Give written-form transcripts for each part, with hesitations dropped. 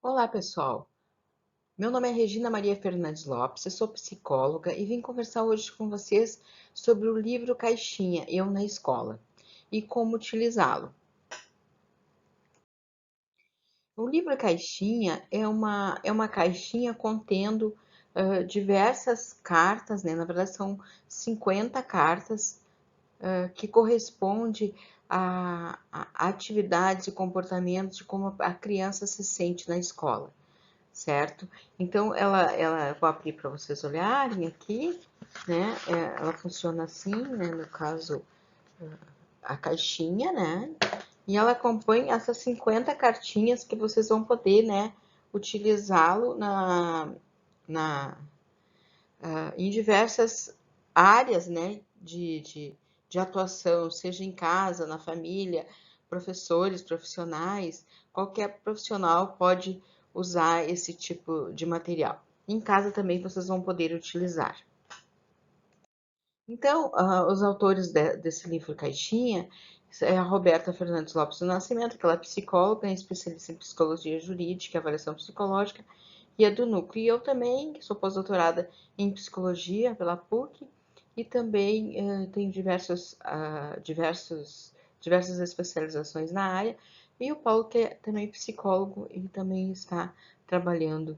Olá, pessoal. Meu nome é Regina Maria Fernandes Lopes, eu sou psicóloga e vim conversar hoje com vocês sobre o livro Caixinha, Eu na Escola, e como utilizá-lo. O livro Caixinha é uma caixinha contendo diversas cartas, né? Na verdade, são 50 cartas que corresponde a atividades e comportamentos de como a criança se sente na escola. Certo? Então, vou abrir para vocês olharem aqui, né? Ela funciona assim, né? No caso, a caixinha, né? E ela acompanha essas 50 cartinhas que vocês vão poder, né? Utilizá-lo em diversas áreas, né? De atuação, seja em casa, na família, professores, profissionais, qualquer profissional pode usar esse tipo de material. Em casa também vocês vão poder utilizar. Então, os autores desse livro Caixinha é a Roberta Fernandes Lopes do Nascimento, que ela é psicóloga, especialista em psicologia jurídica e avaliação psicológica, e a do Núcleo. E eu também, que sou pós-doutorada em psicologia pela PUC, e também tenho diversas especializações na área, e o Paulo, que é também psicólogo e também está trabalhando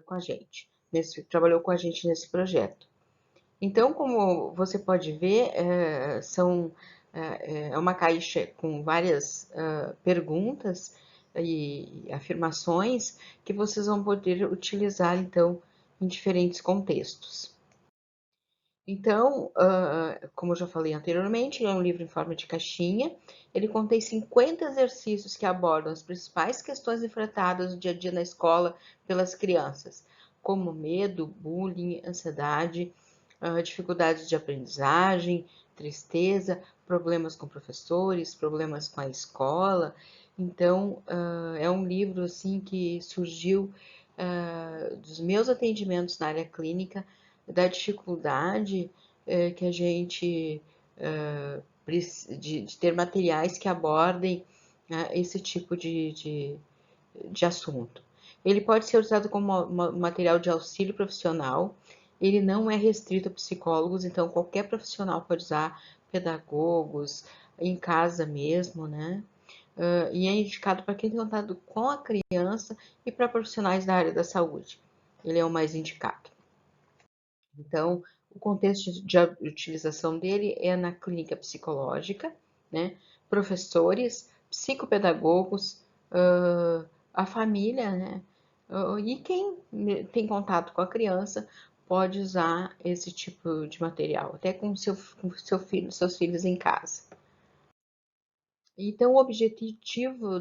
com a gente, trabalhou com a gente nesse projeto. Então, como você pode ver, é uma caixa com várias perguntas e afirmações que vocês vão poder utilizar, então, em diferentes contextos. Então, como eu já falei anteriormente, ele é um livro em forma de caixinha. Ele contém 50 exercícios que abordam as principais questões enfrentadas no dia a dia na escola pelas crianças, como medo, bullying, ansiedade, dificuldades de aprendizagem, tristeza, problemas com professores, problemas com a escola. Então, é um livro assim que surgiu dos meus atendimentos na área clínica, da dificuldade que a gente de ter materiais que abordem esse tipo de assunto. Ele pode ser usado como material de auxílio profissional, ele não é restrito a psicólogos, então qualquer profissional pode usar, pedagogos, em casa mesmo, né? E é indicado para quem tem contato com a criança e para profissionais da área da saúde. Ele é o mais indicado. Então, o contexto de utilização dele é na clínica psicológica, né? Professores, psicopedagogos, a família, né? E quem tem contato com a criança pode usar esse tipo de material, até com seus filhos em casa. Então, o objetivo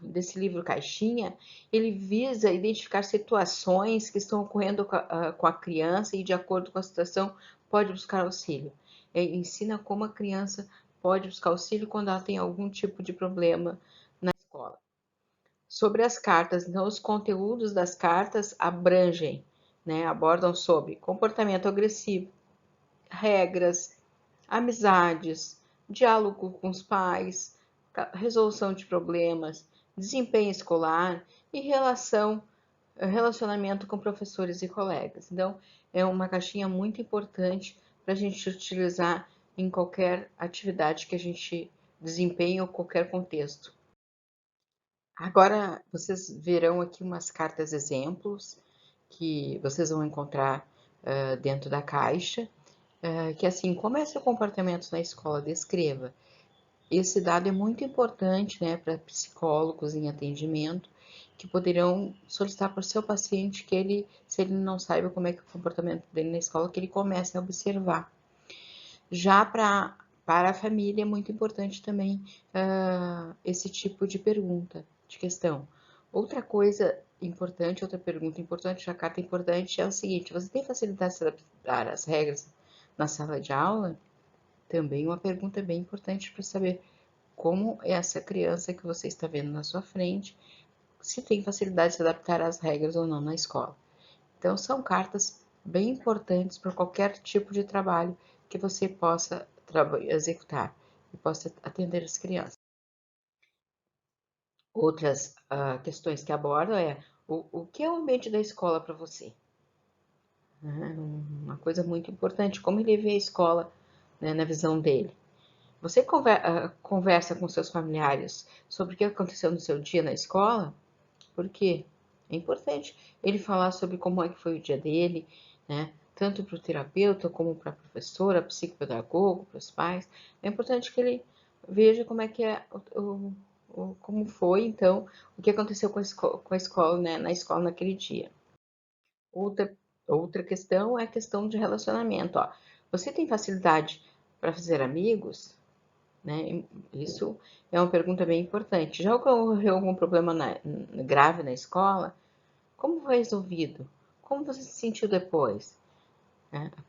desse livro Caixinha, ele visa identificar situações que estão ocorrendo com a criança e, de acordo com a situação, pode buscar auxílio. Ensina como a criança pode buscar auxílio quando ela tem algum tipo de problema na escola. Sobre as cartas, então, os conteúdos das cartas abrangem, né, abordam sobre comportamento agressivo, regras, amizades, diálogo com os pais, resolução de problemas, desempenho escolar e relacionamento com professores e colegas. Então, é uma caixinha muito importante para a gente utilizar em qualquer atividade que a gente desempenhe ou qualquer contexto. Agora, vocês verão aqui umas cartas exemplos que vocês vão encontrar dentro da caixa, que assim, como é seu comportamento na escola? Descreva. Esse dado é muito importante, né, para psicólogos em atendimento, que poderão solicitar para o seu paciente que ele, se ele não saiba como é que é o comportamento dele na escola, que ele comece a observar. Já para a família é muito importante também esse tipo de pergunta, de questão. Outra coisa importante, outra pergunta importante, a carta importante é o seguinte: você tem facilidade de se adaptar às regras na sala de aula? Também uma pergunta bem importante para saber como essa criança que você está vendo na sua frente, se tem facilidade de se adaptar às regras ou não na escola. Então, são cartas bem importantes para qualquer tipo de trabalho que você possa executar e possa atender as crianças. Outras questões que abordam é o que é o ambiente da escola para você? Uma coisa muito importante, como ele vê a escola, né, na visão dele. Você conversa com seus familiares sobre o que aconteceu no seu dia na escola? Por quê? É importante ele falar sobre como é que foi o dia dele, né? Tanto para o terapeuta como para a professora, psicopedagogo, para os pais. É importante que ele veja como é que é como foi, então, o que aconteceu com a escola, né, na escola naquele dia. Outra, outra questão é a questão de relacionamento. Ó. Você tem facilidade para fazer amigos? Né? Isso é uma pergunta bem importante. Já ocorreu algum problema grave na escola? Como foi resolvido? Como você se sentiu depois?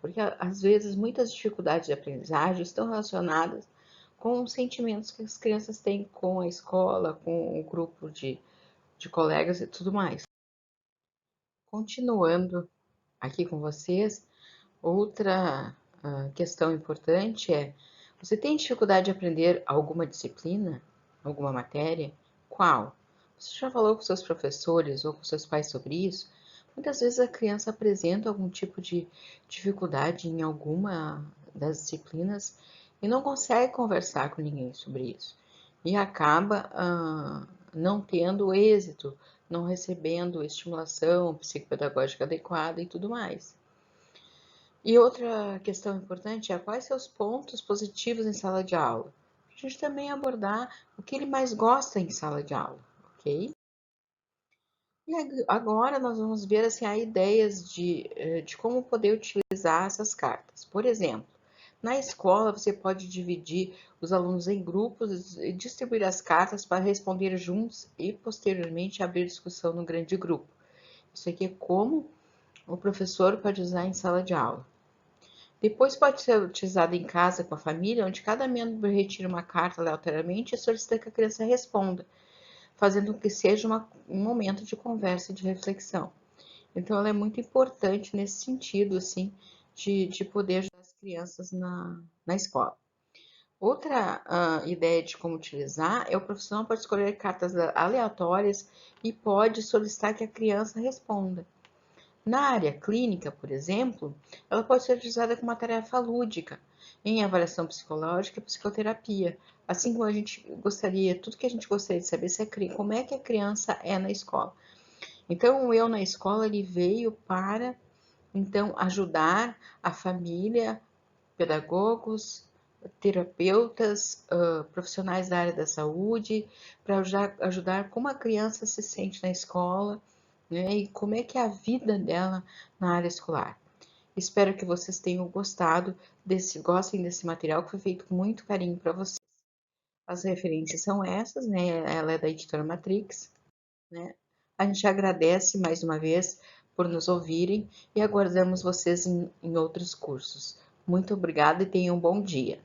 Porque às vezes muitas dificuldades de aprendizagem estão relacionadas com os sentimentos que as crianças têm com a escola, com o grupo de colegas e tudo mais. Continuando aqui com vocês, outra questão importante é: você tem dificuldade de aprender alguma disciplina, alguma matéria? Qual? Você já falou com seus professores ou com seus pais sobre isso? Muitas vezes a criança apresenta algum tipo de dificuldade em alguma das disciplinas e não consegue conversar com ninguém sobre isso. E acaba não tendo êxito, não recebendo estimulação psicopedagógica adequada e tudo mais. E outra questão importante é quais seus pontos positivos em sala de aula. A gente também abordar o que ele mais gosta em sala de aula, ok? E agora nós vamos ver assim, ideias de como poder utilizar essas cartas. Por exemplo, na escola você pode dividir os alunos em grupos e distribuir as cartas para responder juntos e posteriormente abrir discussão no grande grupo. Isso aqui é como o professor pode usar em sala de aula. Depois pode ser utilizado em casa com a família, onde cada membro retira uma carta aleatoriamente e solicita que a criança responda, fazendo com que seja um momento de conversa e de reflexão. Então, ela é muito importante nesse sentido, assim, de poder ajudar as crianças na escola. Outra ideia de como utilizar é o profissional pode escolher cartas aleatórias e pode solicitar que a criança responda. Na área clínica, por exemplo, ela pode ser utilizada como uma tarefa lúdica em avaliação psicológica e psicoterapia. Assim como a gente gostaria, tudo que a gente gostaria de saber é como é que a criança é na escola. Então, o Eu na Escola ele veio para então ajudar a família, pedagogos, terapeutas, profissionais da área da saúde, para ajudar como a criança se sente na escola, né, e como é que é a vida dela na área escolar. Espero que vocês tenham gostem desse material que foi feito com muito carinho para vocês. As referências são essas, né? Ela é da editora Matrix, né? A gente agradece mais uma vez por nos ouvirem e aguardamos vocês em outros cursos. Muito obrigada e tenham um bom dia.